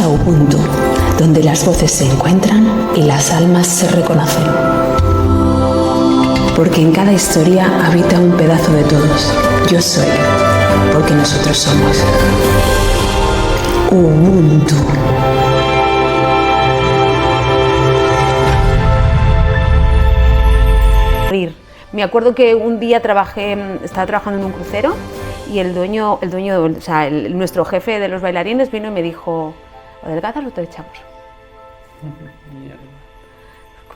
a Ubuntu, donde las voces se encuentran y las almas se reconocen. Porque en cada historia habita un pedazo de todos. Yo soy, porque nosotros somos. Ubuntu. Me acuerdo que un día estaba trabajando en un crucero y el dueño, o sea, nuestro jefe de los bailarines vino y me dijo, ¿o delgadas o te echamos?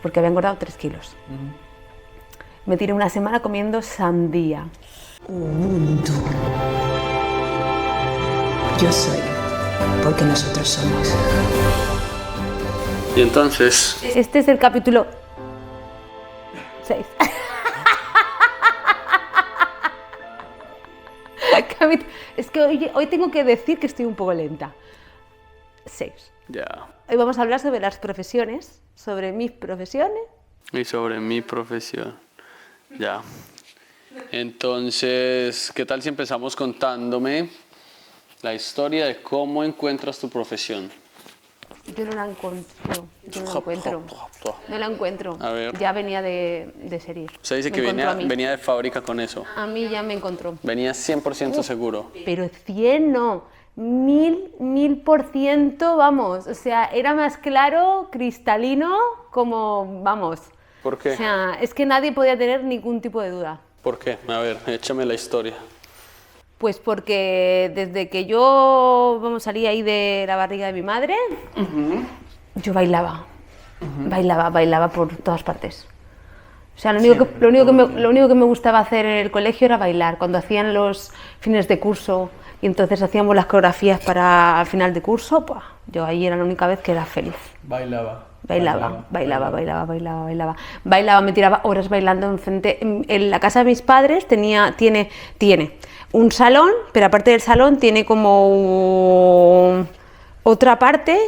Porque había engordado 3 kilos. Me tiré una semana comiendo sandía. Ubuntu. Yo soy, porque nosotros somos. Y entonces... Este es el capítulo 6. Es que hoy tengo que decir que estoy un poco lenta. 6. Ya. Hoy vamos a hablar sobre las profesiones, sobre mis profesiones. Y sobre mi profesión. Ya. Entonces, ¿qué tal si empezamos contándome la historia de cómo encuentras tu profesión? Yo no la encuentro. No la encuentro. A ver. Ya venía de serie. Usted dice que venía de fábrica con eso. A mí ya me encontró. Venía 100% seguro. Pero 100 no. 1000%, vamos. O sea, era más claro, cristalino, como, vamos. ¿Por qué? O sea, es que nadie podía tener ningún tipo de duda. ¿Por qué? A ver, échame la historia. Pues porque desde que yo salí ahí de la barriga de mi madre, yo bailaba. Bailaba por todas partes. O sea, lo único que me gustaba hacer en el colegio era bailar. Cuando hacían los fines de curso y entonces hacíamos las coreografías para el final de curso, pues yo ahí era la única vez que era feliz. Bailaba, me tiraba horas bailando enfrente. En la casa de mis padres tiene un salón, pero aparte del salón tiene como otra parte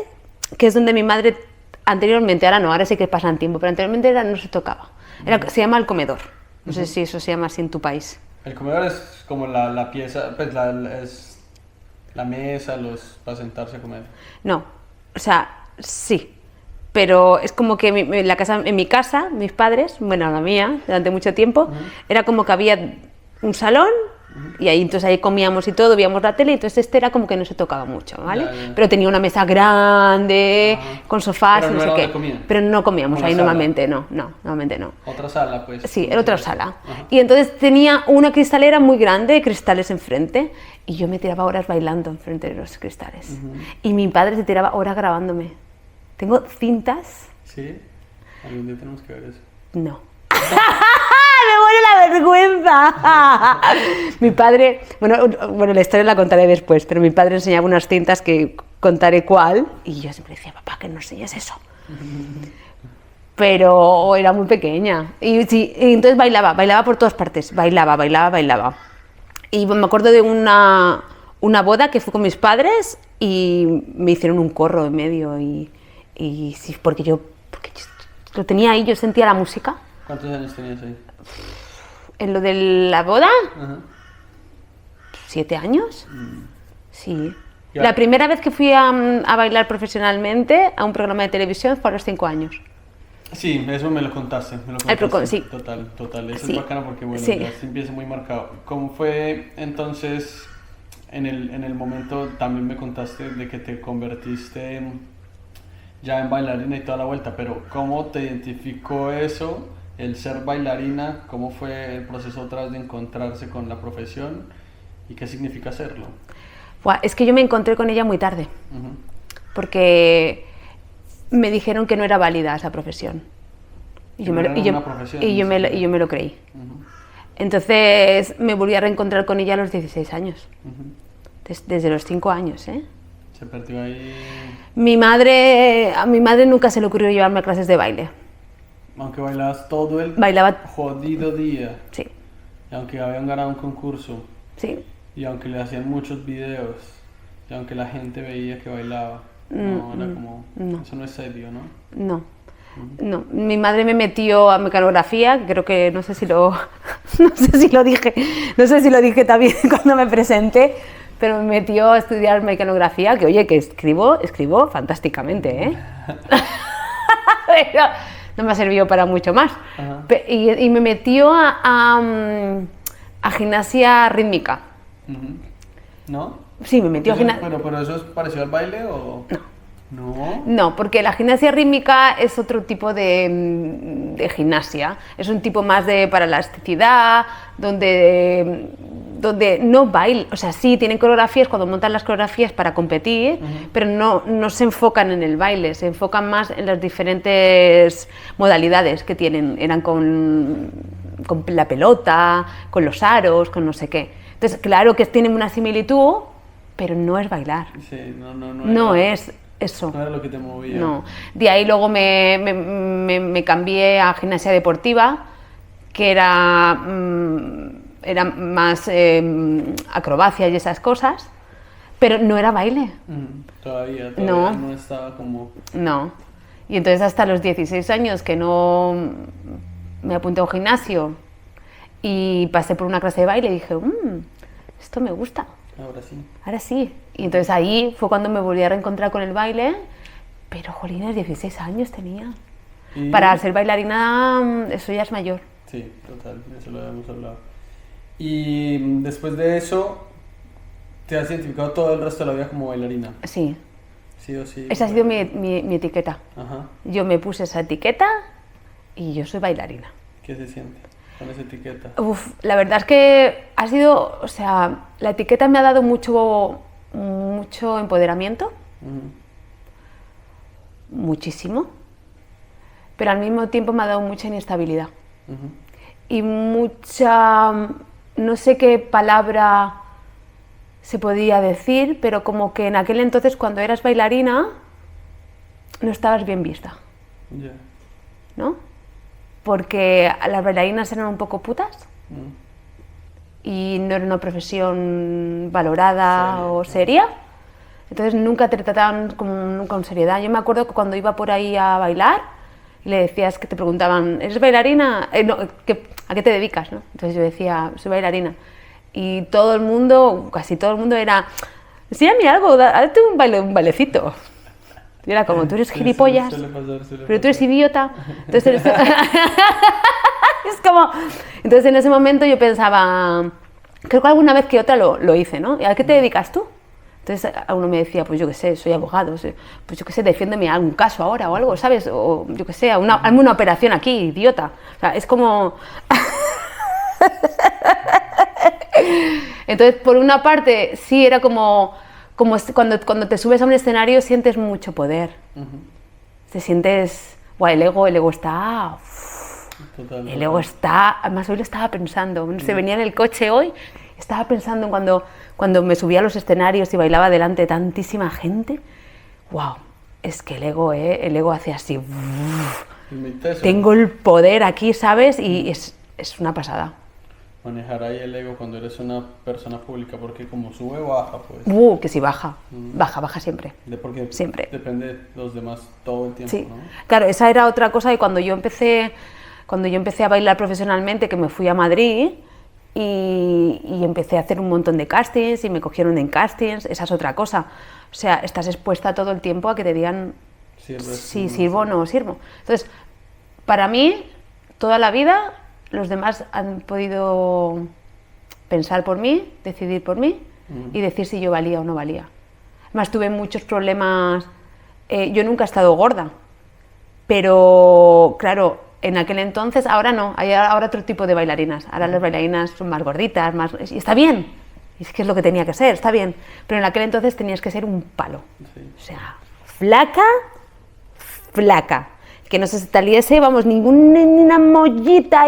que es donde mi madre anteriormente, ahora no, ahora sí que pasan tiempo, pero anteriormente no se tocaba. Se llama el comedor. No sé si eso se llama así en tu país. El comedor es como la pieza, pues es la mesa, para sentarse a comer. No, o sea, sí. Pero es como que en mi casa, mis padres, bueno, la mía, durante mucho tiempo, era como que había un salón y entonces ahí comíamos y todo, veíamos la tele, y entonces era como que no se tocaba mucho, ¿vale? Ya. Pero tenía una mesa grande, con sofás, pero no sé qué. Pero no comíamos ahí normalmente, normalmente no. ¿Otra sala, pues? Sí, era otra sala. Y entonces tenía una cristalera muy grande de cristales enfrente y yo me tiraba horas bailando enfrente de los cristales. Y mi padre se tiraba horas grabándome. Tengo cintas. ¿Sí? Algún día tenemos que ver eso. No. ¡Me muere la vergüenza! Mi padre, bueno, la historia la contaré después, pero mi padre enseñaba unas cintas que contaré cuál, y yo siempre decía, papá, que no enseñes eso. Pero era muy pequeña. Y entonces bailaba por todas partes, bailaba. Y me acuerdo de una boda que fue con mis padres y me hicieron un corro en medio y sí, porque yo lo tenía ahí, yo sentía la música. ¿Cuántos años tenías ahí? ¿En lo de la boda? 7 años. Sí. Ya. La primera vez que fui a bailar profesionalmente a un programa de televisión fue a los 5 años. Sí, eso me lo contaste. Sí. Total. Eso sí. Es bacano porque, bueno, sí. Ya se empieza muy marcado. ¿Cómo fue entonces, en el momento, también me contaste de que te convertiste ya en bailarina y toda la vuelta, pero ¿cómo te identificó eso, el ser bailarina? ¿Cómo fue el proceso atrás de encontrarse con la profesión y qué significa hacerlo? Es que yo me encontré con ella muy tarde, porque me dijeron que no era válida esa profesión. Y yo me lo creí. Entonces me volví a reencontrar con ella a los 16 años, desde los 5 años, ¿eh? Se perdió ahí. A mi madre nunca se le ocurrió llevarme a clases de baile. Aunque bailabas todo el jodido día. Sí. Y aunque habían ganado un concurso. Sí. Y aunque le hacían muchos videos. Y aunque la gente veía que bailaba. No, era como... No. Eso no es serio, ¿no? No. Mi madre me metió a mecanografía, creo que no sé si lo dije también cuando me presenté, pero me metió a estudiar mecanografía, que oye, que escribo fantásticamente, ¿eh? Pero no me ha servido para mucho más. Y me metió a gimnasia rítmica. ¿No? Sí, me metió a gimnasia. ¿Pero eso es parecido al baile o...? No. No, porque la gimnasia rítmica es otro tipo de gimnasia. Es un tipo más para elasticidad, donde no baila. O sea, sí, tienen coreografías cuando montan las coreografías para competir, pero no se enfocan en el baile, se enfocan más en las diferentes modalidades que tienen. Eran con la pelota, con los aros, con no sé qué. Entonces, claro que tienen una similitud, pero no es bailar. Sí, no es eso. No era lo que te movía. No. De ahí luego me cambié a gimnasia deportiva, que era más acrobacia y esas cosas, pero no era baile. Todavía No. no estaba como... No. Y entonces hasta los 16 años que no me apunté a un gimnasio y pasé por una clase de baile y dije, esto me gusta. Ahora sí. Y entonces ahí fue cuando me volví a reencontrar con el baile, pero jolines, 16 años tenía. Para ser bailarina, eso ya es mayor. Sí, total, eso lo habíamos hablado. Y después de eso, ¿te has identificado todo el resto de la vida como bailarina? Sí. Sí o sí. Esa ha sido mi etiqueta. Ajá. Yo me puse esa etiqueta y yo soy bailarina. ¿Qué se siente con esa etiqueta? La verdad es que ha sido, o sea, la etiqueta me ha dado mucho empoderamiento, muchísimo, pero al mismo tiempo me ha dado mucha inestabilidad y mucha, no sé qué palabra se podía decir, pero como que en aquel entonces cuando eras bailarina no estabas bien vista, ¿no? Porque las bailarinas eran un poco putas y no era una profesión valorada o seria, entonces nunca te trataban con seriedad. Yo me acuerdo que cuando iba por ahí a bailar y le decías que te preguntaban, ¿eres bailarina? No, ¿a qué te dedicas? ¿No? Entonces yo decía, soy bailarina. Y todo el mundo, casi todo el mundo era, enséñame algo, date un bailecito. Y era como, tú eres gilipollas, pero tú eres idiota. Entonces, es como... Entonces en ese momento yo pensaba, creo que alguna vez que otra lo hice, ¿no? ¿Y a qué te dedicas tú? Entonces uno me decía, pues yo qué sé, soy abogado, pues yo qué sé, defiéndeme algún caso ahora o algo, ¿sabes? O yo qué sé, hazme una operación aquí, idiota. O sea, es como... Entonces, por una parte, sí, era como cuando te subes a un escenario sientes mucho poder. Te sientes... Guau, el ego está... Total, el ego está... Además, hoy lo estaba pensando. Se venía en el coche hoy, estaba pensando en cuando me subía a los escenarios y bailaba delante de tantísima gente. Wow, es que el ego hace así... Tengo el poder aquí, ¿sabes? Y es una pasada. Manejar ahí el ego cuando eres una persona pública, porque como sube o baja, pues... que sí, baja, baja siempre. Porque siempre. Depende de los demás todo el tiempo, sí. ¿no? Claro, esa era otra cosa, y cuando yo empecé a bailar profesionalmente, que me fui a Madrid y empecé a hacer un montón de castings y me cogieron en castings, esa es otra cosa. O sea, estás expuesta todo el tiempo a que te digan si sirvo o no sirvo. Entonces, para mí, toda la vida... Los demás han podido pensar por mí, decidir por mí y decir si yo valía o no valía. Además, tuve muchos problemas. Yo nunca he estado gorda, pero claro, en aquel entonces, ahora no, hay ahora otro tipo de bailarinas. Ahora las bailarinas son más gorditas, y está bien, y es que es lo que tenía que ser, está bien. Pero en aquel entonces tenías que ser un palo. Sí. O sea, flaca. Que no se saliese, vamos, ninguna mollita,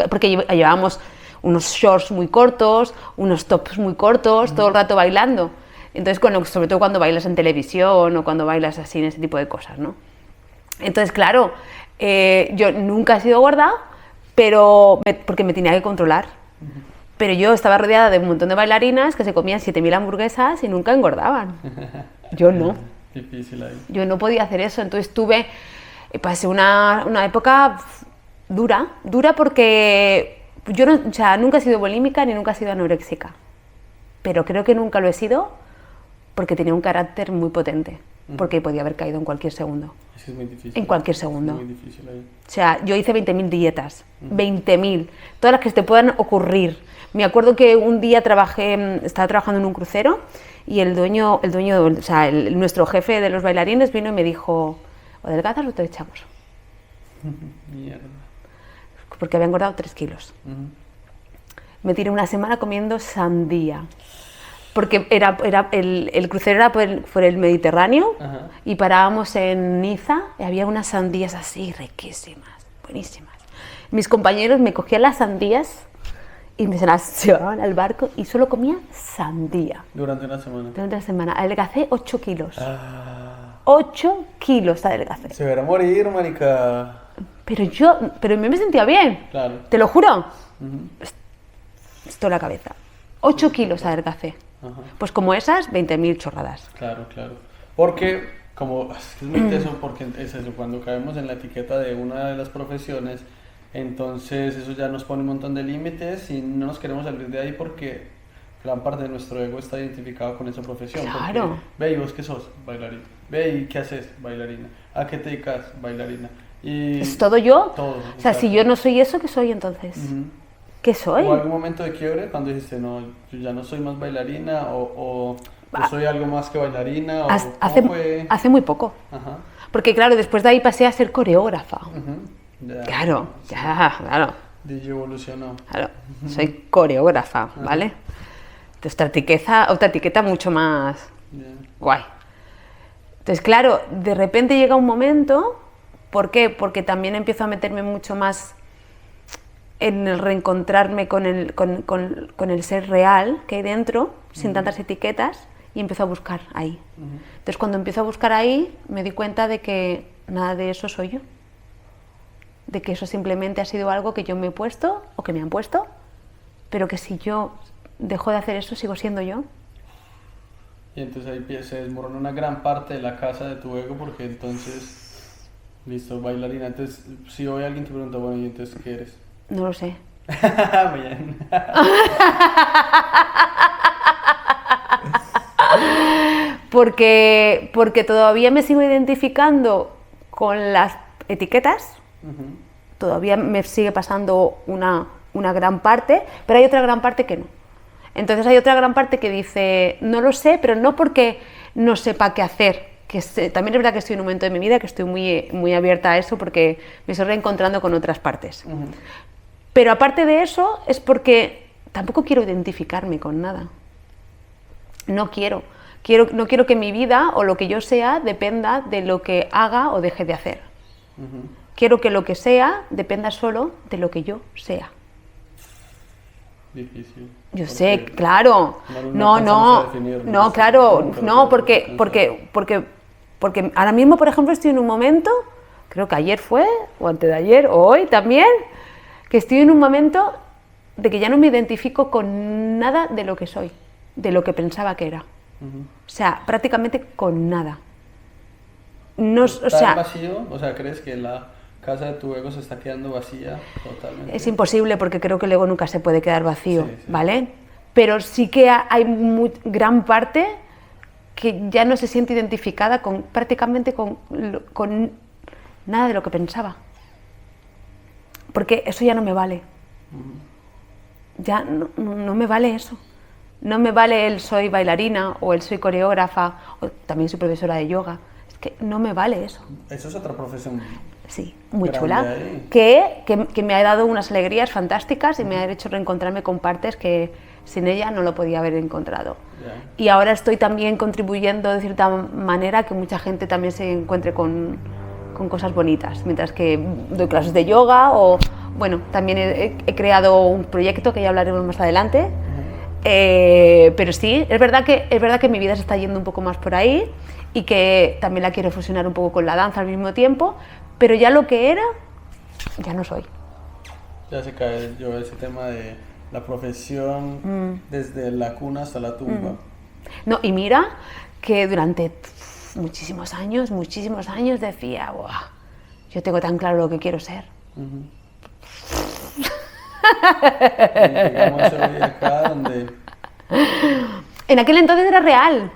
porque llevábamos unos shorts muy cortos, unos tops muy cortos, todo el rato bailando. Entonces, sobre todo cuando bailas en televisión o cuando bailas así, en ese tipo de cosas, ¿no? Entonces, claro, yo nunca he sido gorda, porque me tenía que controlar. Pero yo estaba rodeada de un montón de bailarinas que se comían 7000 hamburguesas y nunca engordaban. Yo no. Difícil ahí. Yo no podía hacer eso, entonces pasé una época dura porque yo nunca he sido bulímica ni nunca he sido anoréxica. pero creo que nunca lo he sido porque tenía un carácter muy potente, porque podía haber caído en cualquier segundo. Es que es muy difícil. En cualquier segundo. Es muy difícil ahí. O sea, yo hice 20.000 dietas, 20.000, todas las que te puedan ocurrir. Me acuerdo que un día estaba trabajando en un crucero y el dueño, o sea, nuestro jefe de los bailarines vino y me dijo, o adelgazas o te echamos. Mierda. Porque había engordado 3 kilos. Me tiré una semana comiendo sandía. Porque el crucero era por el Mediterráneo. Ajá. Y parábamos en Niza y había unas sandías así riquísimas, buenísimas. Mis compañeros me cogían las sandías y me se las llevaban al barco y solo comía sandía. Durante una semana. Durante la semana. Adelgacé 8 kilos. 8 kilos adelgacé. Se verá morir, marica. Pero me sentía bien. Claro. Te lo juro. Esto en la cabeza. 8 kilos adelgacé. Ajá. Pues como esas, 20.000 chorradas. Claro, claro. Porque, es que es muy teso, porque es eso, cuando caemos en la etiqueta de una de las profesiones, entonces eso ya nos pone un montón de límites y no nos queremos salir de ahí porque gran parte de nuestro ego está identificado con esa profesión. Claro. Porque, ve, ¿y vos qué sos? Bailarina. Ve, ¿y qué haces? Bailarina. ¿A qué te dedicas? Bailarina. Y ¿Es todo yo? todo, O sea, si yo no soy eso, ¿qué soy entonces? ¿Qué soy? ¿Hubo algún momento de quiebre cuando dijiste, no, yo ya no soy más bailarina o yo soy algo más que bailarina? O, ¿cómo fue? Hace muy poco. Ajá. Porque claro, después de ahí pasé a ser coreógrafa. Ya, Claro, sí. claro. DJ evolucionó. Claro, soy coreógrafa, ¿vale? Otra etiqueta mucho más Ya. guay. Entonces, claro, de repente llega un momento, ¿por qué? Porque también empiezo a meterme mucho más en el reencontrarme con el ser real que hay dentro, sin tantas etiquetas, y empiezo a buscar ahí. Entonces, cuando empiezo a buscar ahí, me di cuenta de que nada de eso soy yo. De que eso simplemente ha sido algo que yo me he puesto o que me han puesto, pero que si yo dejo de hacer eso, sigo siendo yo. Y entonces ahí se desmorona una gran parte de la casa de tu ego porque entonces, listo, bailarina. Entonces, si hoy alguien te pregunta, bueno, ¿y entonces qué eres? No lo sé. Bien. Porque todavía me sigo identificando con las etiquetas, todavía me sigue pasando una gran parte, pero hay otra gran parte que no. Entonces hay otra gran parte que dice, no lo sé, pero no porque no sepa qué hacer, también es verdad que estoy en un momento de mi vida que estoy muy abierta a eso porque me estoy reencontrando con otras partes. Pero aparte de eso es porque tampoco quiero identificarme con nada. No quiero que mi vida o lo que yo sea dependa de lo que haga o deje de hacer. Quiero que lo que sea dependa solo de lo que yo sea. Difícil. Yo sé, claro. Porque ahora mismo, por ejemplo, estoy en un momento, creo que ayer fue, o antes de ayer, o hoy también, que estoy en un momento de que ya no me identifico con nada de lo que soy, de lo que pensaba que era. O sea, prácticamente con nada. No, ¿Está vacío? O sea, ¿crees que la casa de tu ego se está quedando vacía totalmente? Es imposible porque creo que el ego nunca se puede quedar vacío, sí. ¿vale? Pero sí que hay gran parte que ya no se siente identificada prácticamente con nada de lo que pensaba. Porque eso ya no me vale. Ya no me vale eso. No me vale el soy bailarina o el soy coreógrafa o también soy profesora de yoga. Es que no me vale eso. Eso es otra profesión. Sí, muy grande chula, ahí. que me ha dado unas alegrías fantásticas y me ha hecho reencontrarme con partes que sin ella no lo podía haber encontrado. Ya. Y ahora estoy también contribuyendo de cierta manera a que mucha gente también se encuentre con cosas bonitas, mientras que doy clases de yoga o, bueno, también he creado un proyecto que ya hablaremos más adelante. Pero sí, es verdad que mi vida se está yendo un poco más por ahí y que también la quiero fusionar un poco con la danza al mismo tiempo, pero ya lo que era, ya no soy. Ya se cae yo ese tema de la profesión desde la cuna hasta la tumba. No, y mira que durante muchísimos años decía, "Buah, yo tengo tan claro lo que quiero ser". Y llegamos hoy acá donde En aquel entonces era real,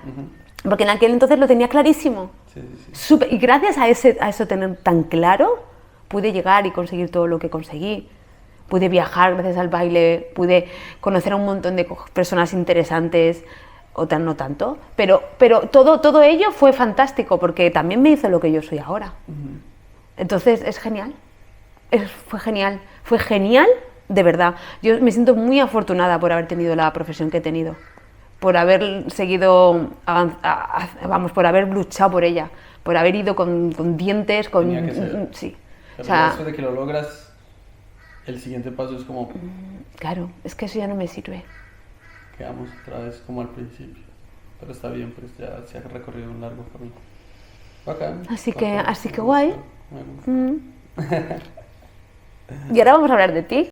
porque en aquel entonces lo tenía clarísimo. Sí, sí, sí. Y gracias a eso tener tan claro, pude llegar y conseguir todo lo que conseguí. Pude viajar gracias al baile, pude conocer a un montón de personas interesantes, otras no tanto, pero todo ello fue fantástico porque también me hizo lo que yo soy ahora. Entonces es genial, fue genial de verdad. Yo me siento muy afortunada por haber tenido la profesión que he tenido, por haber seguido, por haber luchado por ella, por haber ido con dientes, Tenía que ser. sí. Pero O sea, después de que lo logras, el siguiente paso es como, claro, es que eso ya no me sirve. quedamos otra vez como al principio. Pero está bien, pues ya se ha recorrido un largo camino. Bacán. Así que Me guay. gusta, me gusta. Y ahora vamos a hablar de ti.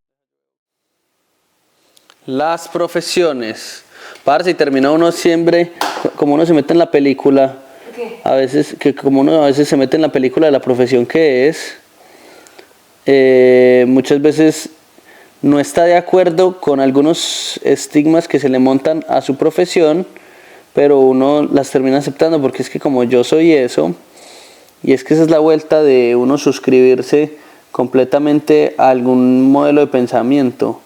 Las profesiones. Parce, y termina uno siempre, como uno se mete en la película, ¿Qué? a veces, que como uno a veces se mete en la película de la profesión que es, muchas veces no está de acuerdo con algunos estigmas que se le montan a su profesión, pero uno las termina aceptando porque es que como yo soy eso, y es que esa es la vuelta de uno suscribirse completamente a algún modelo de pensamiento,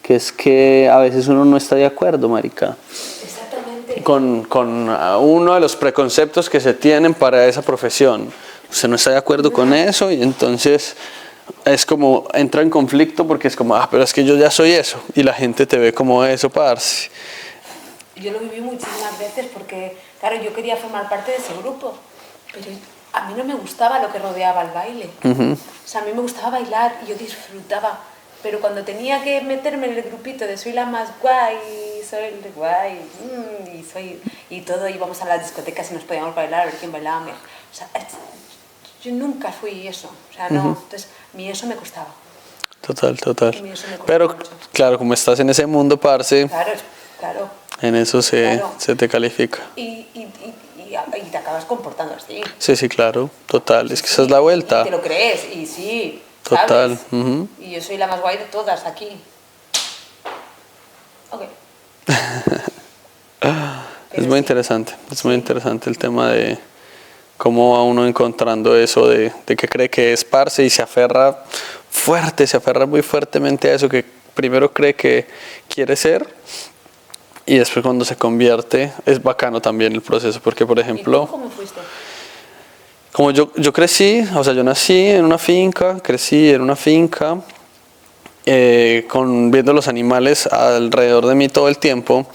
que es que a veces uno no está de acuerdo, marica, Exactamente. con uno de los preconceptos que se tienen para esa profesión. Usted no está de acuerdo con eso y entonces es como entra en conflicto porque es como, pero es que yo ya soy eso y la gente te ve como eso, parce. Yo lo viví muchísimas veces porque, claro, yo quería formar parte de ese grupo, pero a mí no me gustaba lo que rodeaba el baile. O sea, a mí me gustaba bailar y yo disfrutaba, pero cuando tenía que meterme en el grupito de soy la más guay, soy el guay, y todo, íbamos a las discotecas y nos podíamos bailar a ver quién bailaba mejor. O sea, yo nunca fui eso, o sea, no, entonces a mí eso me costaba. Total. A mí eso me costó Pero mucho. claro, como estás en ese mundo, parce, Claro. en eso Claro. se te califica. Y te acabas comportando así. Sí, claro, total, es que esa es la vuelta. Y te lo crees, y sí, Total, ¿sabes? ujú. Y yo soy la más guay de todas aquí. Ok. Es muy interesante, es muy interesante el tema de cómo va uno encontrando eso de que cree que es parce y se aferra muy fuertemente a eso que primero cree que quiere ser y después cuando se convierte es bacano también el proceso porque por ¿Y ejemplo, tú cómo fuiste? como yo crecí, o sea yo nací en una finca, crecí en una finca viendo los animales alrededor de mí todo el tiempo.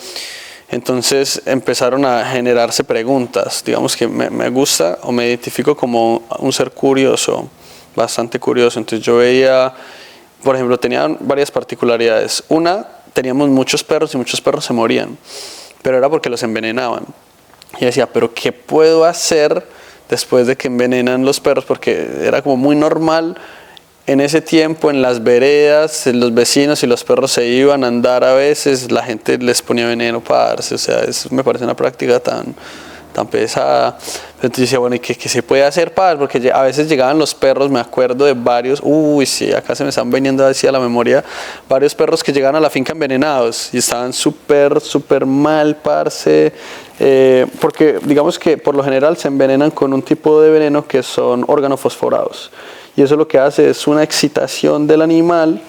Entonces empezaron a generarse preguntas, digamos que me gusta o me identifico como un ser curioso, bastante curioso. Entonces yo veía, por ejemplo, tenían varias particularidades. Una, teníamos muchos perros y muchos perros se morían, pero era porque los envenenaban. Y decía, pero ¿qué puedo hacer después de que envenenan los perros? Porque era como muy normal. En ese tiempo, en las veredas, los vecinos y los perros se iban a andar a veces, la gente les ponía veneno para darse, o sea, eso me parece una práctica tan pesada. Entonces yo decía, bueno, ¿y qué se puede hacer, para? Porque a veces llegaban los perros, me acuerdo de varios, sí, acá se me están viniendo así a la memoria, varios perros que llegaban a la finca envenenados y estaban súper mal, parce, porque digamos que por lo general se envenenan con un tipo de veneno que son organofosforados. Y eso lo que hace es una excitación del animal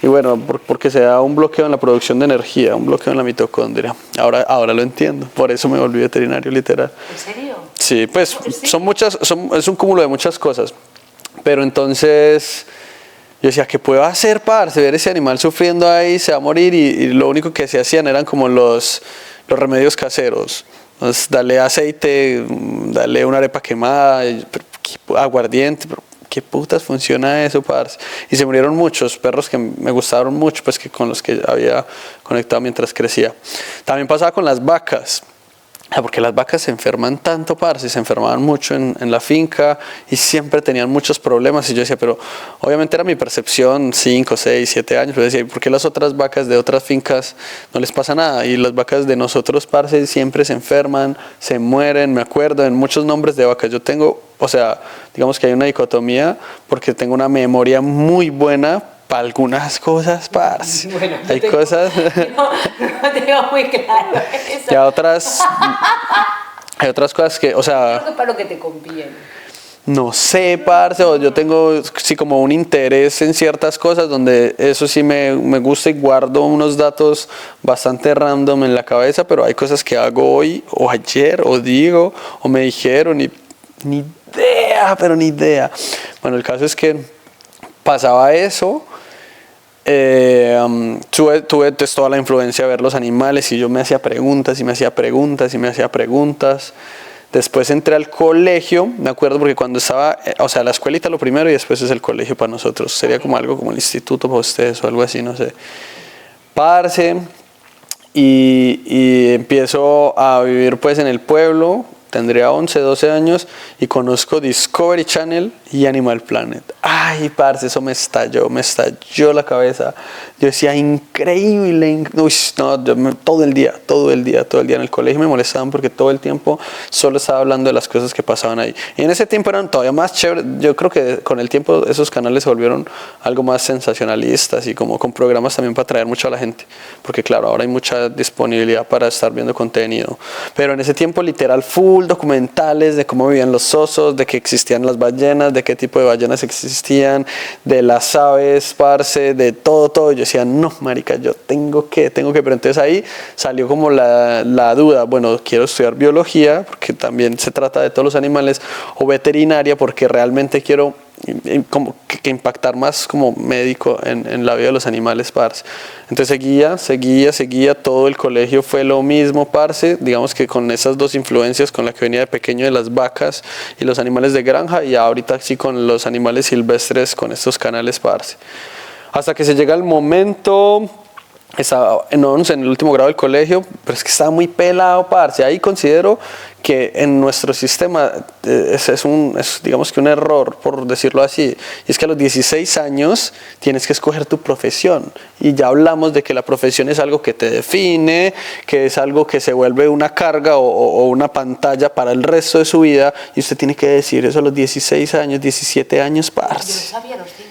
y bueno, porque se da un bloqueo en la producción de energía, un bloqueo en la mitocondria. Ahora lo entiendo, por eso me volví veterinario literal. ¿En serio? Sí, pues ¿Sí? es un cúmulo de muchas cosas. Pero entonces yo decía, ¿qué puedo hacer, parce? Ver ese animal sufriendo ahí, se va a morir y lo único que se hacían eran como los remedios caseros. Entonces, dale aceite, dale una arepa quemada, aguardiente, pero ¿qué putas funciona eso, parce? Y se murieron muchos perros que me gustaron mucho, pues que con los que había conectado mientras crecía. También pasaba con las vacas, porque las vacas se enferman tanto, parce, se enfermaban mucho en la finca y siempre tenían muchos problemas. Y yo decía, pero obviamente era mi percepción, 5, 6, 7 años, pero decía, ¿por qué las otras vacas de otras fincas no les pasa nada? Y las vacas de nosotros, parce, siempre se enferman, se mueren. Me acuerdo en muchos nombres de vacas. Yo tengo, o sea, digamos que hay una dicotomía porque tengo una memoria muy buena Para algunas cosas, parce. Bueno, Hay cosas... no tengo muy claro eso. Y hay otras cosas que, o sea... Creo que para lo que te conviene. No sé, parce, o yo tengo sí como un interés en ciertas cosas donde eso sí me gusta y guardo unos datos bastante random en la cabeza, pero hay cosas que hago hoy o ayer o digo o me dijeron y ni idea, pero ni idea. Bueno, el caso es que pasaba eso. Tuve toda la influencia de ver los animales y yo me hacía preguntas y me hacía preguntas y me hacía preguntas. Después entré al colegio, me acuerdo porque cuando estaba, o sea, la escuelita lo primero y después es el colegio para nosotros. Sería como algo como el instituto para ustedes o algo así, no sé. Parce, y empiezo a vivir pues en el pueblo. Tendría 11, 12 años y conozco Discovery Channel y Animal Planet. Ay, parce, eso me estalló la cabeza. Yo decía, increíble. Uy, no, todo el día en el colegio me molestaban porque todo el tiempo solo estaba hablando de las cosas que pasaban ahí. Y en ese tiempo eran todavía más chéveres. Yo creo que con el tiempo esos canales se volvieron algo más sensacionalistas y como con programas también para atraer mucho a la gente. Porque claro, ahora hay mucha disponibilidad para estar viendo contenido. Pero en ese tiempo literal full documentales de cómo vivían los osos, de que existían las ballenas, de qué tipo de ballenas existían, de las aves, parce, de todo. Yo decía, no, marica, yo tengo que, pero entonces ahí salió como la duda, bueno, quiero estudiar biología, porque también se trata de todos los animales, o veterinaria, porque realmente quiero como que impactar más como médico en la vida de los animales, parce. Entonces seguía, todo el colegio fue lo mismo, parce, digamos que con esas dos influencias, con la que venía de pequeño de las vacas y los animales de granja, y ahorita sí con los animales silvestres, con estos canales, parce. Hasta que se llega el momento... Estaba en 11, en el último grado del colegio, pero es que estaba muy pelado, parce. Ahí considero que en nuestro sistema es digamos que un error, por decirlo así. Y es que a los 16 años tienes que escoger tu profesión. Y ya hablamos de que la profesión es algo que te define, que es algo que se vuelve una carga o una pantalla para el resto de su vida. Y usted tiene que decir eso a los 16 años, 17 años, parce. Yo lo sabía a los 5.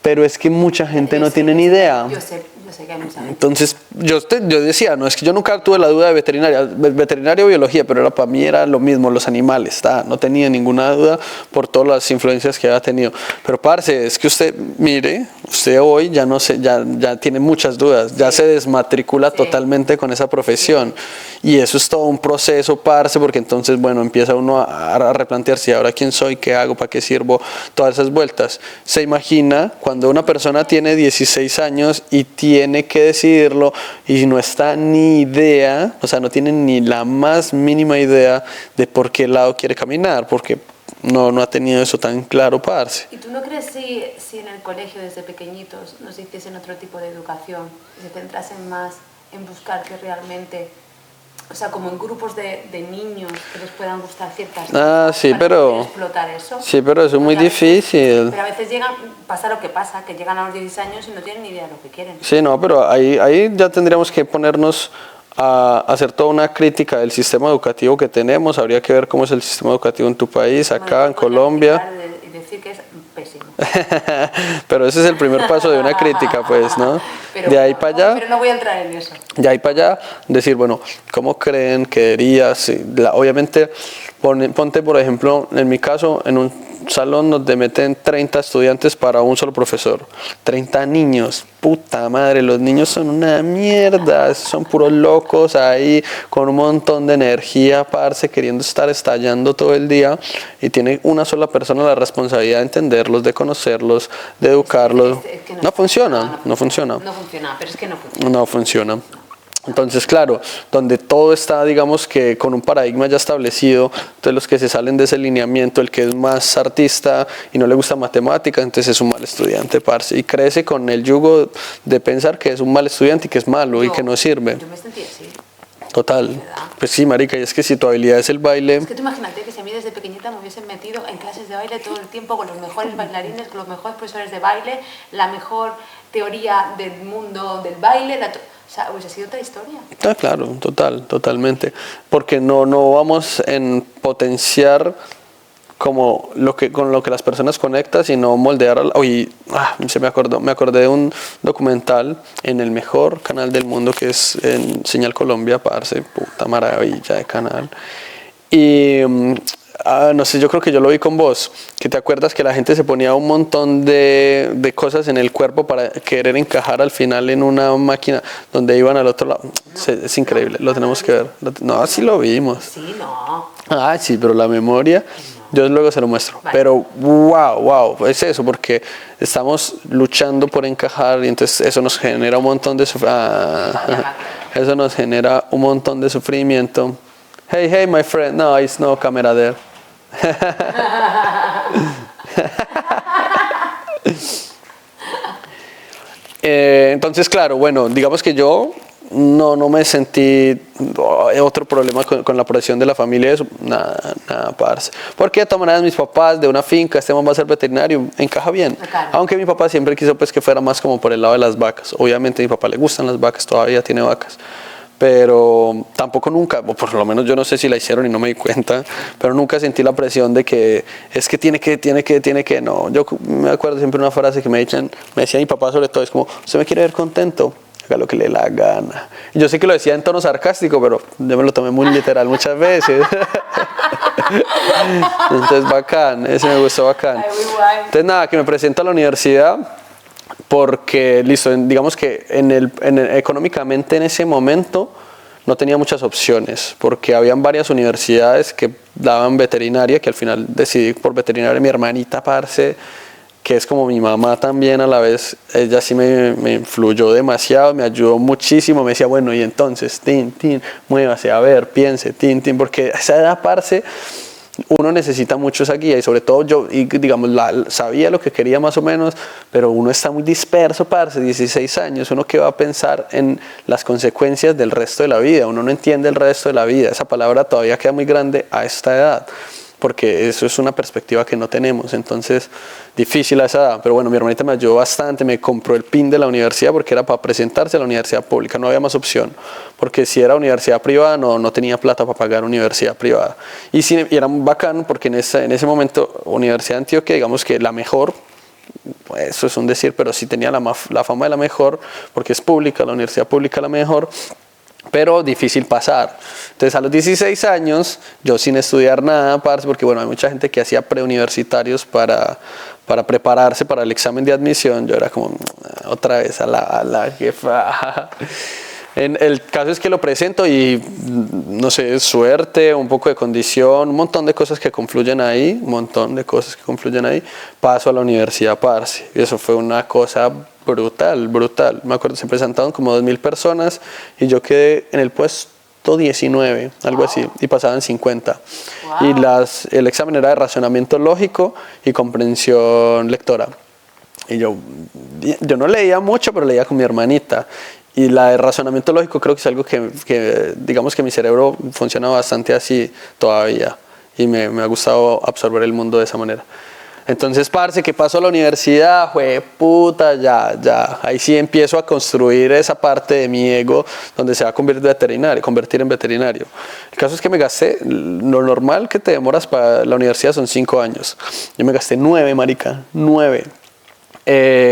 Pero es que mucha gente no tiene ni idea. Yo sé que hay mucha gente. Entonces yo decía, no, es que yo nunca tuve la duda de veterinaria o biología, pero para mí era lo mismo, los animales, no tenía ninguna duda por todas las influencias que había tenido. Pero parce, es que usted, mire, usted hoy ya no sé, ya tiene muchas dudas, ya se desmatricula totalmente con esa profesión. Y eso es todo un proceso, parce, porque entonces, bueno, empieza uno a replantearse, ahora quién soy, qué hago, para qué sirvo, todas esas vueltas. Se imagina cuando una persona tiene 16 años y tiene que decidirlo y no está ni idea, o sea, no tiene ni la más mínima idea de por qué lado quiere caminar, porque no ha tenido eso tan claro, parce. ¿Y tú no crees si en el colegio desde pequeñitos nos hiciesen otro tipo de educación y se centrasen más en buscar que realmente, o sea, como en grupos de niños que les puedan gustar ciertas cosas, sí, para pero poder explotar eso? Sí, pero eso es muy difícil. Pero a veces pasa lo que pasa, que llegan a los 16 años y no tienen ni idea de lo que quieren. Sí, no, pero ahí ya tendríamos que ponernos a hacer toda una crítica del sistema educativo que tenemos. Habría que ver cómo es el sistema educativo en tu país, acá en Colombia. Y decir que es pésimo. Pero ese es el primer paso de una crítica, pues, ¿no? Pero, de ahí para allá. Pero no voy a entrar en eso. De ahí para allá, decir, bueno, ¿cómo creen que debería? Sí, obviamente, ponte, por ejemplo, en mi caso, en un salón donde meten 30 estudiantes para un solo profesor. 30 niños. Puta madre, los niños son una mierda. Son puros locos ahí con un montón de energía, parce, queriendo estar estallando todo el día. Y tiene una sola persona la responsabilidad de entenderlos, de conocerlos, de educarlos. Es que no funciona. No funciona, pero es que no funciona. No funciona. Entonces, claro, donde todo está, digamos que con un paradigma ya establecido, entonces los que se salen de ese lineamiento, el que es más artista y no le gusta matemática, entonces es un mal estudiante, parce, y crece con el yugo de pensar que es un mal estudiante y que es malo y que no sirve. Yo me sentí así. Total. Pues sí, marica, y es que si tu habilidad es el baile... Es que tú imagínate que si a mí desde pequeñita me hubiesen metido en clases de baile todo el tiempo con los mejores bailarines, con los mejores profesores de baile, la mejor teoría del mundo del baile, o sea, hubiese sido otra historia. Claro, totalmente. Porque no vamos en potenciar como con lo que las personas conectan, sino moldear me acordé de un documental en el mejor canal del mundo, que es en Señal Colombia, parce, puta maravilla de canal. Y no sé, yo creo que yo lo vi con vos, que te acuerdas que la gente se ponía un montón de cosas en el cuerpo para querer encajar al final en una máquina donde iban al otro lado. Es increíble, lo tenemos que ver. No, sí lo vimos. Sí, no. Ah, sí, pero la memoria, yo luego se lo muestro. Vale. Pero wow, es eso, porque estamos luchando por encajar y entonces eso nos genera un montón de eso nos genera un montón de sufrimiento. Hey, my friend, no, it's no camera there. Entonces, claro, bueno, digamos que yo no me sentí otro problema con la presión de la familia, eso, nada, parce. Porque de todas maneras mis papás de una finca, este man va a ser veterinario, encaja bien. Claro. Aunque mi papá siempre quiso pues que fuera más como por el lado de las vacas. Obviamente a mi papá le gustan las vacas, todavía tiene vacas. Pero tampoco nunca, o por lo menos yo no sé si la hicieron y no me di cuenta, pero nunca sentí la presión de que es que tiene que, no. Yo me acuerdo siempre una frase que me decía mi papá sobre todo, es como, usted me quiere ver contento, haga lo que le dé la gana. Y yo sé que lo decía en tono sarcástico, pero yo me lo tomé muy literal muchas veces. Entonces bacán, ese me gustó bacán. Entonces nada, que me presento a la universidad. Porque, listo, digamos que económicamente en ese momento no tenía muchas opciones, porque habían varias universidades que daban veterinaria, que al final decidí por veterinaria. Mi hermanita, parce, que es como mi mamá también a la vez, ella sí me influyó demasiado, me ayudó muchísimo, me decía, bueno, y entonces, muévase, a ver, piense, porque a esa edad, parce, uno necesita mucho esa guía y sobre todo yo, digamos, sabía lo que quería más o menos, pero uno está muy disperso, parce, 16 años, uno que va a pensar en las consecuencias del resto de la vida, uno no entiende el resto de la vida, esa palabra todavía queda muy grande a esta edad, porque eso es una perspectiva que no tenemos, entonces difícil a esa edad, pero bueno, mi hermanita me ayudó bastante, me compró el PIN de la universidad porque era para presentarse a la universidad pública, no había más opción, porque si era universidad privada no tenía plata para pagar universidad privada, y era bacán porque en ese momento Universidad de Antioquia, digamos que la mejor, pues eso es un decir, pero sí tenía la fama de la mejor, porque es pública, la universidad pública la mejor, pero difícil pasar. Entonces a los 16 años, yo sin estudiar nada, parce, porque bueno, hay mucha gente que hacía preuniversitarios para prepararse para el examen de admisión, yo era como, otra vez a la jefa. El caso es que lo presento y, no sé, suerte, un poco de condición, un montón de cosas que confluyen ahí, paso a la universidad, parce, y eso fue una cosa brutal. Me acuerdo, se presentaron como 2.000 personas y yo quedé en el puesto 19, algo así, y pasaban 50. Wow. Y el examen era de razonamiento lógico y comprensión lectora. Y yo no leía mucho, pero leía con mi hermanita. Y la de razonamiento lógico creo que es algo que digamos que mi cerebro funciona bastante así todavía. Y me ha gustado absorber el mundo de esa manera. Entonces, parce, ¿qué pasó a la universidad? Puta, ya. Ahí sí empiezo a construir esa parte de mi ego donde se va a convertir en veterinario. El caso es que me gasté, lo normal que te demoras para la universidad son 5 años. Yo me gasté 9, marica, 9.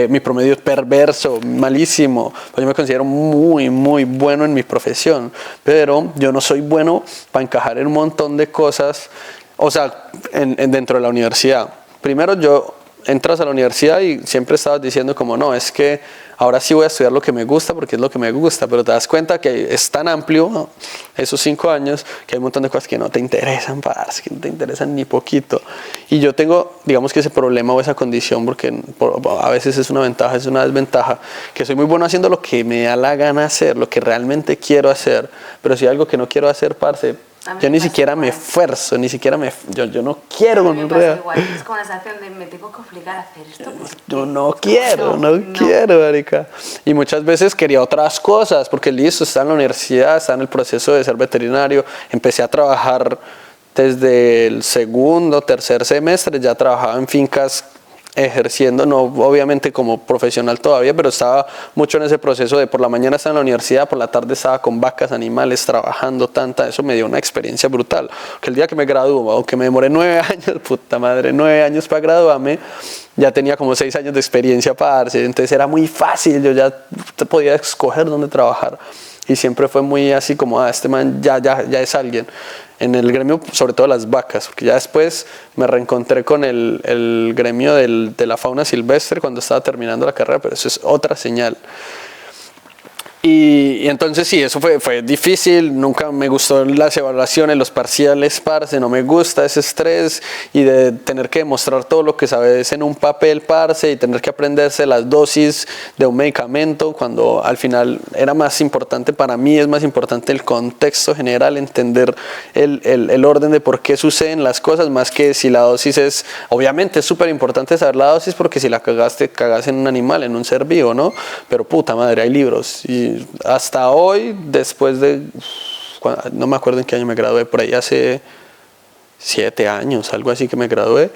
Mi promedio es perverso, malísimo. Pues yo me considero muy, muy bueno en mi profesión, pero yo no soy bueno para encajar en un montón de cosas, o sea, dentro de la universidad. Primero entras a la universidad y siempre estabas diciendo como no, es que ahora sí voy a estudiar lo que me gusta porque es lo que me gusta, pero te das cuenta que es tan amplio, ¿no?, esos 5 años, que hay un montón de cosas que no te interesan, parce, que no te interesan ni poquito. Y yo tengo, digamos que ese problema o esa condición, porque a veces es una ventaja, es una desventaja, que soy muy bueno haciendo lo que me da la gana hacer, lo que realmente quiero hacer, pero si hay algo que no quiero hacer, parce, yo ni siquiera me esfuerzo, yo no quiero con un real. Es como la sensación de me tengo que obligar a hacer esto. Yo no quiero, marica. Y muchas veces quería otras cosas, porque listo, estaba en la universidad, estaba en el proceso de ser veterinario, empecé a trabajar desde el segundo, tercer semestre, ya trabajaba en fincas ejerciendo, no obviamente como profesional todavía, pero estaba mucho en ese proceso de por la mañana estaba en la universidad, por la tarde estaba con vacas, animales, trabajando eso me dio una experiencia brutal, que el día que me graduó, aunque me demoré 9 años, puta madre, 9 años para graduarme, ya tenía como 6 años de experiencia para darse, entonces era muy fácil, yo ya podía escoger dónde trabajar. Y siempre fue muy así como, este man ya es alguien. En el gremio, sobre todo las vacas, porque ya después me reencontré con el gremio de la fauna silvestre cuando estaba terminando la carrera, pero eso es otra señal. Y entonces sí, eso fue difícil, nunca me gustó las evaluaciones, los parciales, parce, no me gusta ese estrés y de tener que demostrar todo lo que sabes en un papel, parce, y tener que aprenderse las dosis de un medicamento, cuando al final era más importante, para mí es más importante el contexto general, entender el orden de por qué suceden las cosas, más que si la dosis es, obviamente es súper importante saber la dosis, porque si la cagaste, cagas en un animal, en un ser vivo, ¿no? Pero puta madre, hay libros y hasta hoy, después de, no me acuerdo en qué año me gradué, por ahí hace 7 años, algo así que me gradué,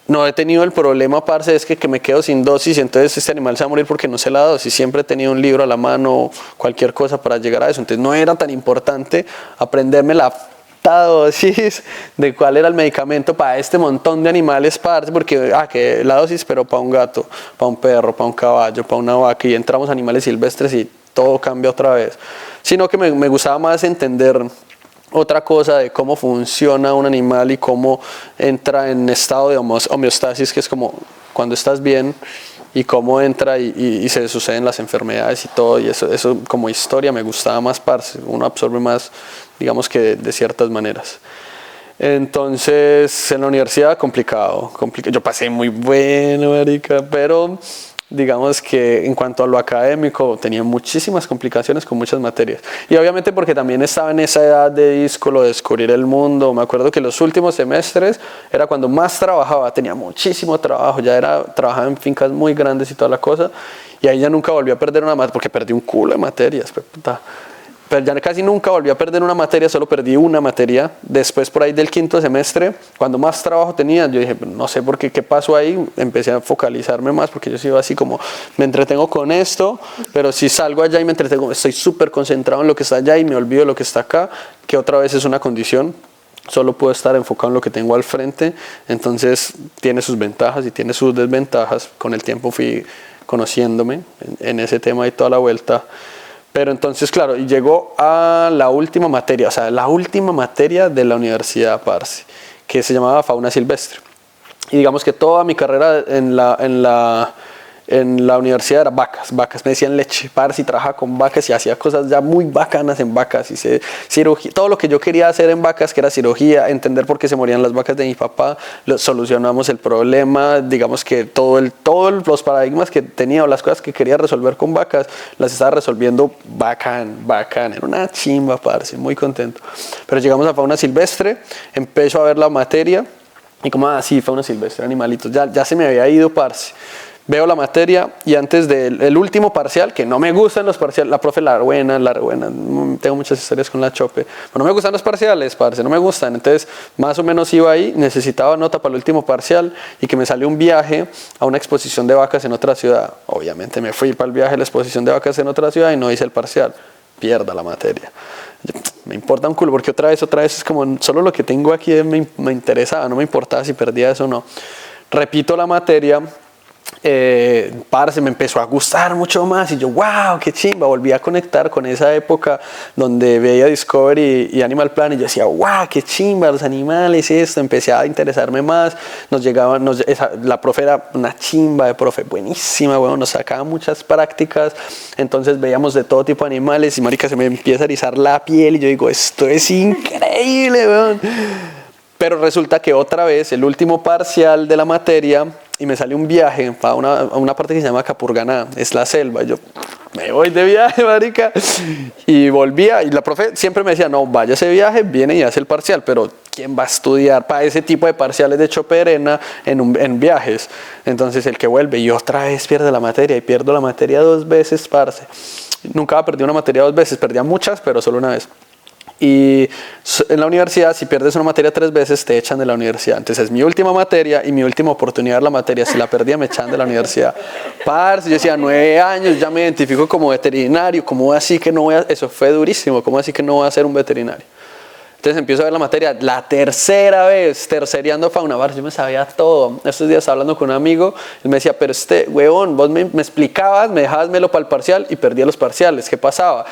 no he tenido el problema, parce, es que me quedo sin dosis y entonces este animal se va a morir porque no sé la dosis. Siempre he tenido un libro a la mano, cualquier cosa para llegar a eso. Entonces no era tan importante aprenderme la dosis de cuál era el medicamento para este montón de animales, parce, porque que la dosis, pero para un gato, para un perro, para un caballo, para una vaca, y entramos animales silvestres y todo cambia otra vez. Sino que me gustaba más entender otra cosa de cómo funciona un animal y cómo entra en estado de homeostasis, que es como cuando estás bien, y cómo entra y se suceden las enfermedades y todo, y eso como historia me gustaba más, parce, uno absorbe más, digamos que de ciertas maneras. Entonces en la universidad complicado, yo pasé muy bueno, marica, pero digamos que en cuanto a lo académico tenía muchísimas complicaciones con muchas materias, y obviamente porque también estaba en esa edad de díscolo, de descubrir el mundo. Me acuerdo que los últimos semestres era cuando más trabajaba, tenía muchísimo trabajo, trabajaba en fincas muy grandes y toda la cosa, y ahí ya nunca volví a perder una materia, porque perdí un culo de materias, pero ya casi nunca volví a perder una materia, solo perdí una materia. Después, por ahí del 5º semestre, cuando más trabajo tenía, yo dije, no sé por qué pasó ahí, empecé a focalizarme más, porque yo sigo así como, me entretengo con esto, pero si salgo allá y me entretengo, estoy súper concentrado en lo que está allá y me olvido de lo que está acá, que otra vez es una condición. Solo puedo estar enfocado en lo que tengo al frente, entonces tiene sus ventajas y tiene sus desventajas. Con el tiempo fui conociéndome en ese tema y toda la vuelta. Pero entonces, claro, llegó a la última materia, o sea, la última materia de la universidad, parce, que se llamaba fauna silvestre. Y digamos que toda mi carrera en la universidad era vacas. Me decían leche, parce, y trabajaba con vacas y hacía cosas ya muy bacanas en vacas. Hice cirugía, todo lo que yo quería hacer en vacas, que era cirugía, entender por qué se morían las vacas de mi papá, solucionamos el problema, digamos que todos los paradigmas que tenía o las cosas que quería resolver con vacas, las estaba resolviendo bacán, era una chimba, parce, muy contento. Pero llegamos a fauna silvestre, empezó a ver la materia y como, sí, fauna silvestre, animalitos, ya se me había ido, parce. Veo la materia y antes del último parcial, que no me gustan los parciales, la profe la buena, tengo muchas historias con la Chope, pero no me gustan los parciales, parce, no me gustan. Entonces más o menos iba ahí, necesitaba nota para el último parcial y que me salió un viaje a una exposición de vacas en otra ciudad. Obviamente me fui para el viaje a la exposición de vacas en otra ciudad y no hice el parcial, pierda la materia. Me importa un culo, porque otra vez es como solo lo que tengo aquí me interesaba, no me importaba si perdía eso o no. Repito la materia. Parce, me empezó a gustar mucho más y yo, wow, qué chimba, volví a conectar con esa época donde veía Discovery y Animal Planet y yo decía, wow, qué chimba, los animales, esto, empecé a interesarme más. La profe era una chimba de profe, buenísima, bueno, nos sacaba muchas prácticas, entonces veíamos de todo tipo de animales y marica, se me empieza a erizar la piel y yo digo, esto es increíble, weón. Pero resulta que otra vez, el último parcial de la materia, y me sale un viaje a una parte que se llama Capurganá, es la selva. Yo me voy de viaje, marica. Y volvía, y la profe siempre me decía, no, vaya ese viaje, viene y hace el parcial, pero ¿quién va a estudiar para ese tipo de parciales de choperena en viajes? Entonces el que vuelve y otra vez pierde la materia, y pierdo la materia 2 veces, parce. Nunca perdí una materia 2 veces, perdía muchas, pero solo una vez. Y en la universidad, si pierdes una materia 3 veces, te echan de la universidad. Entonces es mi última materia y mi última oportunidad de la materia. Si la perdía, me echan de la universidad. Parce, yo decía, 9 años, ya me identifico como veterinario. ¿Cómo así que no voy a...? Eso fue durísimo. ¿Cómo así que no voy a ser un veterinario? Entonces empiezo a ver la materia, la tercera vez, terceriando fauna. Parce, yo me sabía todo. Estos días hablando con un amigo, él me decía, pero huevón, vos me explicabas, me dejabas melo para el parcial y perdía los parciales. ¿Qué pasaba?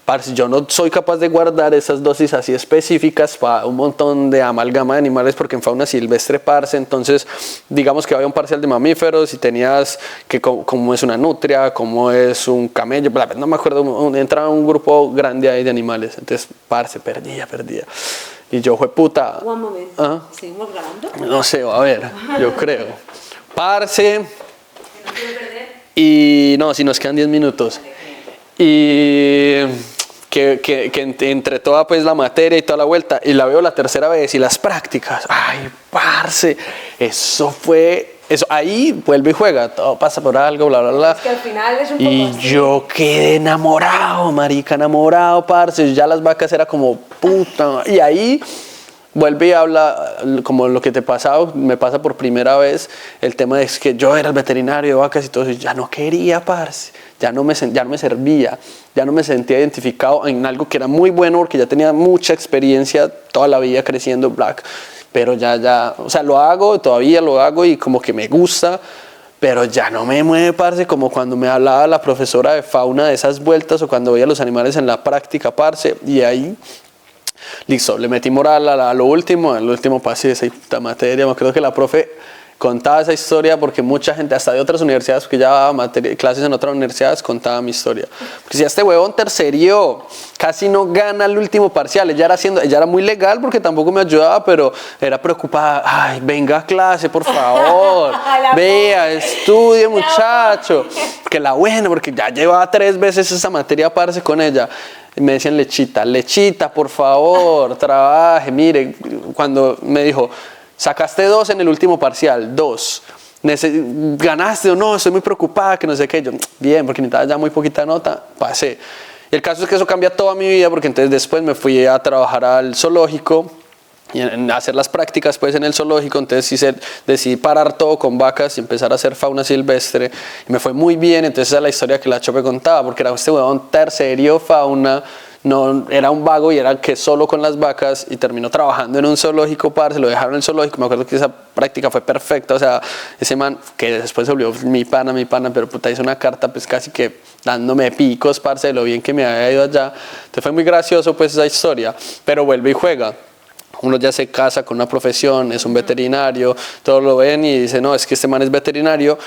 Parce, yo no soy capaz de guardar esas dosis así específicas para un montón de amalgama de animales porque en fauna silvestre, parce, entonces digamos que había un parcial de mamíferos y tenías que cómo es una nutria, cómo es un camello, no me acuerdo, entraba un grupo grande ahí de animales, entonces, parce, perdía. Y yo, puta. Un momento, ¿Ah? ¿seguimos grabando? No sé, a ver, yo creo. Parce. Y no, si nos quedan 10 minutos. Y que entre toda pues la materia y toda la vuelta, y la veo la tercera vez y las prácticas, ay, parce, eso, ahí vuelve y juega, todo pasa por algo, bla, bla, bla. Es que al final es un poco y así. yo quedé enamorado, marica, enamorado, parce, ya las vacas era como puta, y ahí vuelve y habla como lo que te pasaba, me pasa por primera vez, el tema de que yo era el veterinario de vacas y todo eso, y ya no quería, parce, ya no me servía, ya no me sentía identificado en algo que era muy bueno porque ya tenía mucha experiencia toda la vida creciendo black, pero ya, o sea, todavía lo hago y como que me gusta, pero ya no me mueve, parce, como cuando me hablaba la profesora de fauna de esas vueltas o cuando veía los animales en la práctica, parce, y ahí... Listo, le metí moral a lo último, al último pasé esa materia. Me acuerdo que la profe contaba esa historia porque mucha gente, hasta de otras universidades, porque ya daba clases en otras universidades, contaba mi historia. Porque si este huevón tercerió, casi no gana el último parcial, ella era muy legal porque tampoco me ayudaba, pero era preocupada. Ay, venga a clase, por favor. Vea, estudie, muchacho. Que la buena, porque ya llevaba 3 veces esa materia, parce, con ella. Y me decían, Lechita, por favor, trabaje. Mire, cuando me dijo, sacaste 2 en el último parcial, 2. ¿Ganaste o no? Estoy muy preocupada, que no sé qué. Yo, bien, porque necesitaba ya muy poquita nota, pasé. Y el caso es que eso cambia toda mi vida, porque entonces después me fui a trabajar al zoológico, y hacer las prácticas pues en el zoológico, entonces decidí parar todo con vacas y empezar a hacer fauna silvestre y me fue muy bien. Entonces esa es la historia que la Chope contaba, porque era este huevón tercerio fauna, no era un vago y era que solo con las vacas, y terminó trabajando en un zoológico, parce, lo dejaron en el zoológico. Me acuerdo que esa práctica fue perfecta, o sea, ese man que después se volvió mi pana, pero puta, hizo una carta pues casi que dándome picos, parce, de lo bien que me había ido allá. Entonces fue muy gracioso pues esa historia, pero vuelve y juega. Uno ya se casa con una profesión, es un veterinario, todos lo ven y dicen, no, es que este man es veterinario.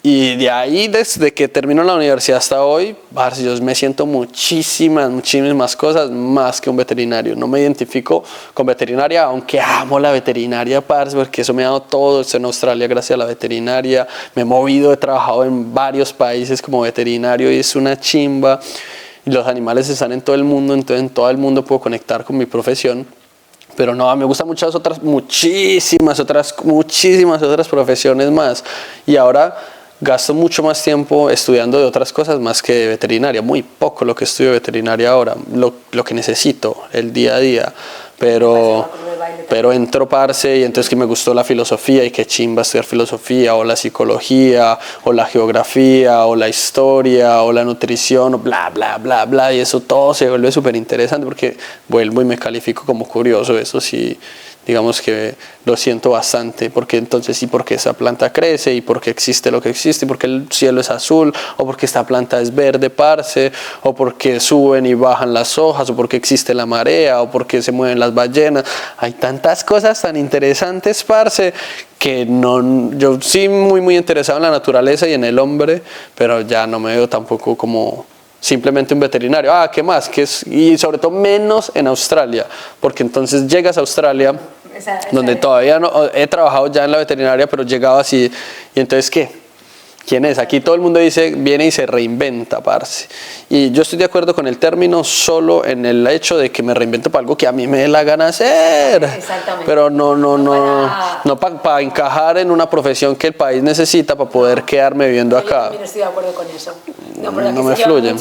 Y de ahí, desde que termino la universidad hasta hoy, parce, yo me siento muchísimas cosas más que un veterinario. No me identifico con veterinaria, aunque amo la veterinaria, parce, porque eso me ha dado todo. Estoy en Australia gracias a la veterinaria, me he movido, he trabajado en varios países como veterinario y es una chimba. Y los animales están en todo el mundo, entonces en todo el mundo puedo conectar con mi profesión. Pero no, me gustan muchísimas otras profesiones más. Y ahora gasto mucho más tiempo estudiando de otras cosas más que de veterinaria. Muy poco lo que estudio de veterinaria ahora, lo que necesito, el día a día. Pero entro, parce, y entonces que me gustó la filosofía y qué chimba estudiar filosofía, o la psicología, o la geografía, o la historia, o la nutrición, o bla, bla, bla, bla, y eso todo se vuelve súper interesante porque vuelvo y me califico como curioso. Eso sí, digamos que lo siento bastante, porque entonces sí, porque esa planta crece, y porque existe lo que existe, y porque el cielo es azul, o porque esta planta es verde, parce, o porque suben y bajan las hojas, o porque existe la marea, o porque se mueven las ballenas. Hay tantas cosas tan interesantes, parce, que no, yo sí muy interesado en la naturaleza y en el hombre, pero ya no me veo tampoco como simplemente un veterinario. ¿Qué más? Y sobre todo menos en Australia, porque entonces llegas a Australia, donde todavía no he trabajado ya en la veterinaria, pero llegaba así, y entonces ¿qué? ¿Quién es? Aquí todo el mundo dice, viene y se reinventa, parce. Y yo estoy de acuerdo con el término solo en el hecho de que me reinvento para algo que a mí me dé la gana hacer. Exactamente. Pero no para encajar en una profesión que el país necesita para poder quedarme viviendo acá. Yo también estoy de acuerdo con eso. No me fluye.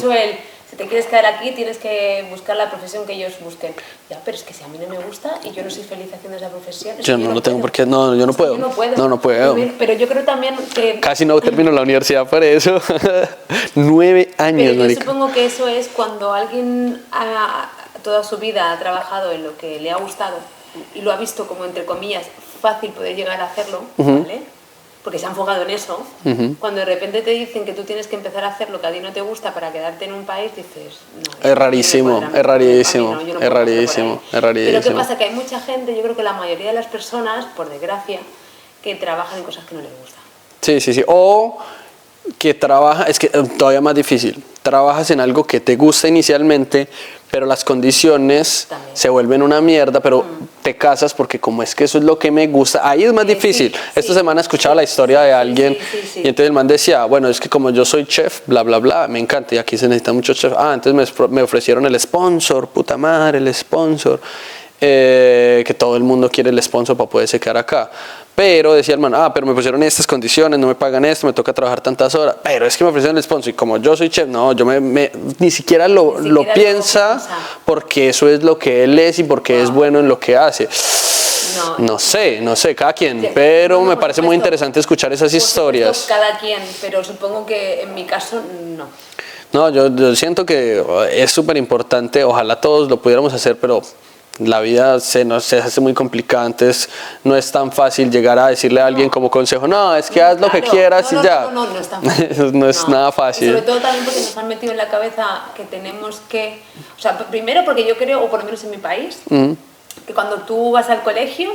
te quieres quedar aquí, tienes que buscar la profesión que ellos busquen. Ya, pero es que si a mí no me gusta y yo no soy feliz haciendo esa profesión... Yo no lo tengo porque... No, yo no puedo. Yo no puedo. No, no puedo. Pero yo creo también que... Casi no termino la universidad por eso. 9 años, Pero yo marica. supongo que eso es cuando alguien toda su vida ha trabajado en lo que le ha gustado y lo ha visto como, entre comillas, fácil poder llegar a hacerlo, ¿vale? Porque se han enfocado en eso. Cuando de repente te dicen que tú tienes que empezar a hacer lo que a ti no te gusta para quedarte en un país, dices... No, Es rarísimo, es rarísimo, no, yo no es puedo pasar por ahí. rarísimo, es rarísimo. Pero ¿qué pasa? Que hay mucha gente, yo creo que la mayoría de las personas, por desgracia, que trabajan en cosas que no les gustan. Sí, sí, sí. O que trabaja, es que todavía más difícil. Trabajas en algo que te gusta inicialmente, pero las condiciones También. se vuelven una mierda, pero te casas porque como es que eso es lo que me gusta, ahí es más difícil. Esta semana escuchaba la historia de alguien y entonces el man decía, bueno, es que como yo soy chef, bla, bla, bla, me encanta y aquí se necesita mucho chef. Entonces me ofrecieron el sponsor, puta madre, el sponsor. Que todo el mundo quiere el sponsor para poderse quedar acá. Pero decía el man, pero me pusieron estas condiciones, no me pagan esto, me toca trabajar tantas horas. Pero es que me ofrecieron el sponsor y como yo soy chef, no, yo ni siquiera lo piensa porque eso es lo que él es y porque es bueno en lo que hace. No sé, cada quien, Sí, pero me por parece muy supuesto. interesante escuchar esas historias. Cada quien, pero supongo que en mi caso no. No, yo siento que es súper importante, ojalá todos lo pudiéramos hacer, pero la vida se hace muy complicada, antes no es tan fácil llegar a decirle a alguien como consejo, no, es que haz lo que quieras y ya. No es tan fácil. No es nada fácil. Y sobre todo también porque nos han metido en la cabeza que tenemos que, o sea, primero porque yo creo, o por lo menos en mi país, que cuando tú vas al colegio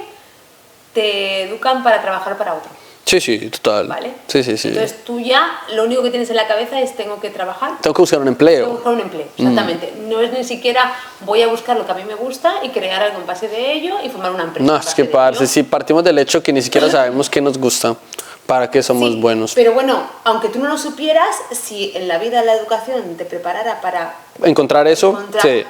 te educan para trabajar para otro. Sí, sí, total. ¿Vale? Sí. Entonces tú ya lo único que tienes en la cabeza es tengo que trabajar. Tengo que buscar un Tengo que empleo. buscar un empleo, exactamente. No es ni siquiera voy a buscar lo que a mí me gusta y crear algo en base de ello y formar una empresa. No, en es base que de parce, ello. si partimos del hecho que ni siquiera sabemos qué nos gusta, para qué somos Sí, buenos. Pero bueno, aunque tú no lo supieras, si en la vida la educación te preparara para Encontrar eso, encontrar, sí. De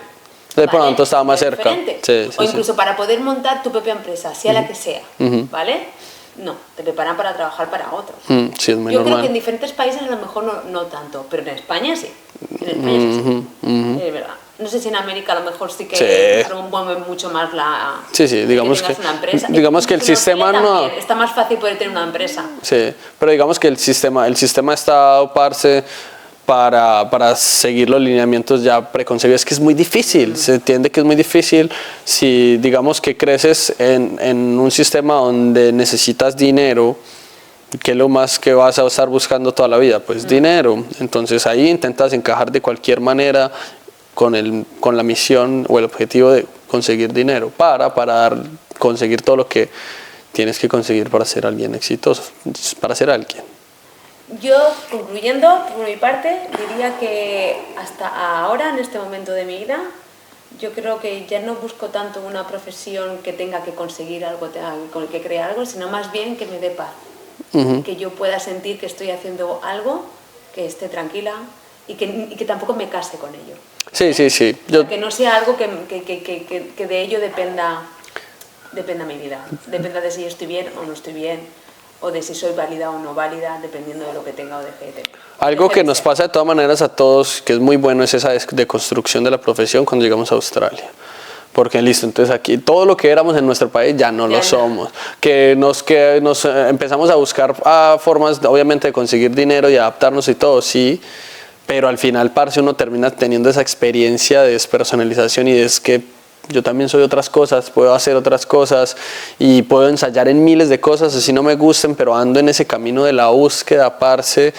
¿vale? pronto estaba más Es cerca. diferente. Sí, O incluso para poder montar tu propia empresa, sea la que sea, ¿vale? No, te preparan para trabajar para otros. Sí, es muy Yo creo que en normal. diferentes países a lo mejor no tanto, pero en España sí. En España sí. Es verdad. No sé si en América a lo mejor sí que Sí. promueven mucho más la... Sí, digamos tengas una empresa. digamos que el Incluso en sistema Australia no... también, está más fácil poder tener una empresa. Sí, pero digamos que el sistema está dado, parce, para seguir los lineamientos ya preconcebidos. Es que es muy difícil, se entiende que es muy difícil si digamos que creces en un sistema donde necesitas dinero, ¿qué es lo más que vas a estar buscando toda la vida? Pues dinero. Entonces ahí intentas encajar de cualquier manera con la misión o el objetivo de conseguir dinero para conseguir todo lo que tienes que conseguir para ser alguien exitoso, para ser alguien. Yo, concluyendo, por mi parte, diría que hasta ahora, en este momento de mi vida, yo creo que ya no busco tanto una profesión que tenga que conseguir algo, con el que crear algo, sino más bien que me dé paz. Que yo pueda sentir que estoy haciendo algo, que esté tranquila y que tampoco me case con ello. Sí. Que no sea algo que de ello dependa mi vida. Dependa de si yo estoy bien o no estoy bien, o de si soy válida o no válida, dependiendo de lo que tenga o deje de tener. Algo que nos pasa de todas maneras a todos, que es muy bueno, es esa deconstrucción de la profesión cuando llegamos a Australia. Porque listo, entonces aquí todo lo que éramos en nuestro país ya no lo somos. Que nos empezamos a buscar formas, obviamente, de conseguir dinero y adaptarnos y todo, sí. Pero al final, parce, uno termina teniendo esa experiencia de despersonalización y es que yo también soy otras cosas, puedo hacer otras cosas y puedo ensayar en miles de cosas, así no me gusten, pero ando en ese camino de la búsqueda, parce,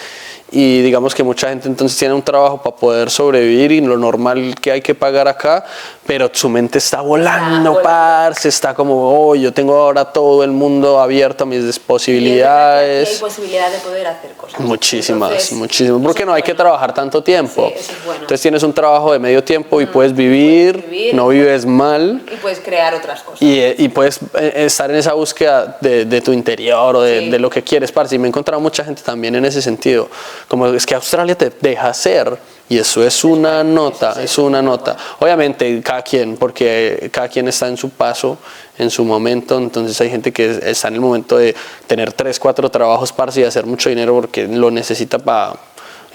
y digamos que mucha gente entonces tiene un trabajo para poder sobrevivir y lo normal que hay que pagar acá, pero su mente está volando, parce, está como, yo tengo ahora todo el mundo abierto a mis posibilidades. Y hay posibilidad de poder hacer cosas. Muchísimas, Entonces, porque no hay que trabajar tanto tiempo. Sí, eso es bueno. Entonces tienes un trabajo de medio tiempo y puedes vivir, no vives mal. Y puedes crear otras cosas. Y puedes estar en esa búsqueda de tu interior o de lo que quieres, parce. Y me he encontrado mucha gente también en ese sentido. Como es que Australia te deja hacer y eso es una nota, es una nota. Obviamente cada quien, porque cada quien está en su paso, en su momento. Entonces hay gente que está en el momento de tener 3, 4 trabajos, parce, y hacer mucho dinero porque lo necesita para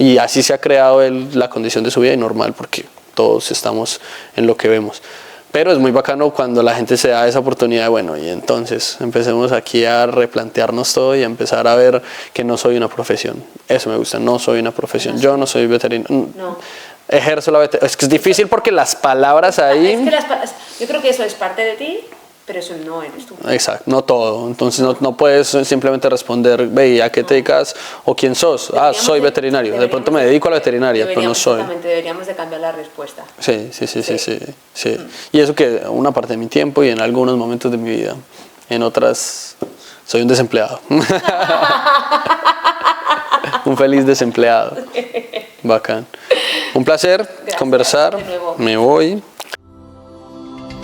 Y así se ha creado la condición de su vida y normal, porque todos estamos en lo que vemos. Pero es muy bacano cuando la gente se da esa oportunidad de, bueno, y entonces empecemos aquí a replantearnos todo y a empezar a ver que no soy una profesión. Eso me gusta, no soy una profesión. Yo no soy veterinario. No. Ejerzo la veterinaria. Es que es difícil porque las palabras ahí... Es que yo creo que eso es parte de ti, pero eso no eres tú. Exacto, no todo. Entonces no puedes simplemente responder, ve, ¿a qué te dedicas o quién sos? Soy veterinario. De pronto me dedico a la veterinaria, pero no soy. Exactamente, deberíamos de cambiar la respuesta. Sí. Y eso que una parte de mi tiempo y en algunos momentos de mi vida. En otras, soy un desempleado. Un feliz desempleado. Bacán. Un placer conversar. De nuevo. Me voy.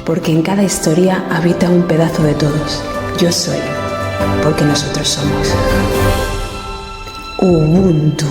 Porque en cada historia habita un pedazo de todos. Yo soy, porque nosotros somos. Ubuntu.